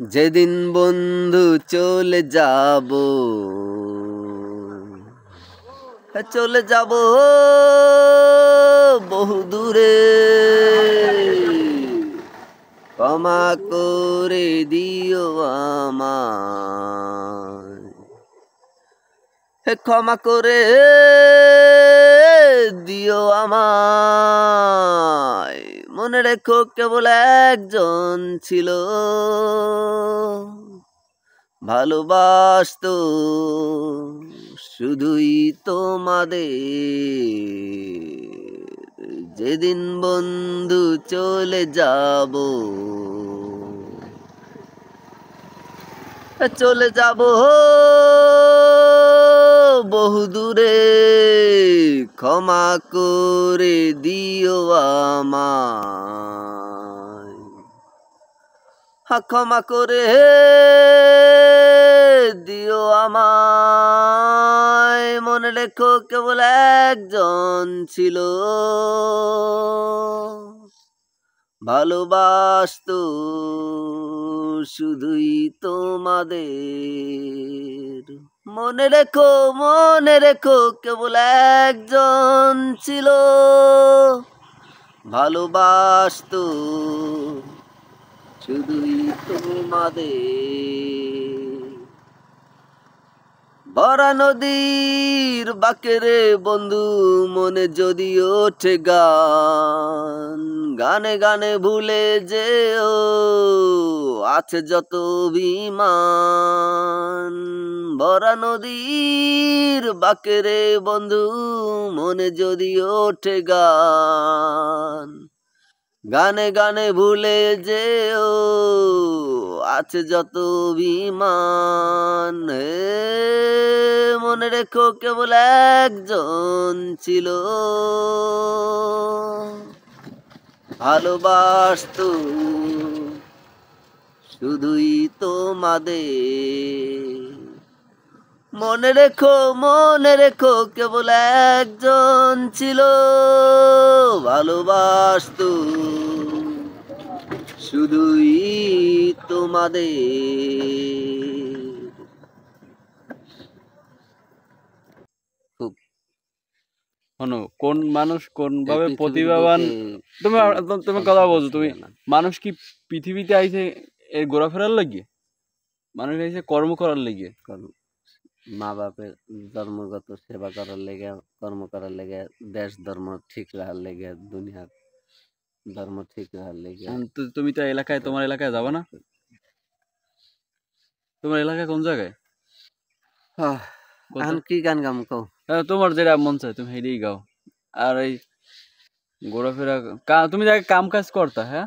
যেদিন বন্ধু চলে যাব, চলে যাব বহু দূরে, ক্ষমা করে দিও আমায়, ক্ষমা করে দিও আমায়। মনে রেখো কেবল একজন ছিল, ভালোবাসতো শুধুই তোমাদের। যেদিন বন্ধু চলে যাব, চলে যাব বহু দূরে, ক্ষমা করে দিও আমায়, ক্ষমা করে দিও আমায়। মনে রেখো কেবল একজন ছিল, ভালোবাসতো শুধুই তোমাদের। মনে রেখো কেবল একজন ছিল, ভালোবাসতো শুধুই তোমাদের। ভরা নদীর বাঁকেরে বন্ধু মনে যদি ওঠে গান, গানে গানে ভুলে যেও আছে যত অভিমান। ভরা নদীর বাঁকেরে বন্ধু মনে যদি ওঠে গান, গানে গানে ভুলে যেও আছে যত অভিমান। মনে রেখো কেবল একজন ছিল, ভালোবাসতো শুধুই তোমাদের। মনে রেখো কেবল একজন ছিল, ভালোবাসতো শুধুই তোমাদের। খুব শোনো, কোন মানুষ কোন ভাবে প্রতিভাবান, তুমি কথা বলছো, তুমি মানুষ কি পৃথিবীতে আইছে এর ঘোরাফেরার লাগিয়ে? মানুষ আইছে কর্ম করার লাগিয়ে। মা বাপের ধর্মগত সেবা করার লেগে, কর্ম করার লেগে, দেশ ধর্ম ঠিক রাখার লেগে, দুনিয়ার ধর্ম ঠিক রাখার লেগে। তুমি তো এলাকায়, তোমার এলাকায় যাবা না? তোমার এলাকায় কোন জায়গায়? কি গান গাম কও? তোমার যেটা মন চায় তুমি সেটাই গাও। আর এই ঘোরাফেরা, তুমি কাম কাজ করতা? হ্যাঁ,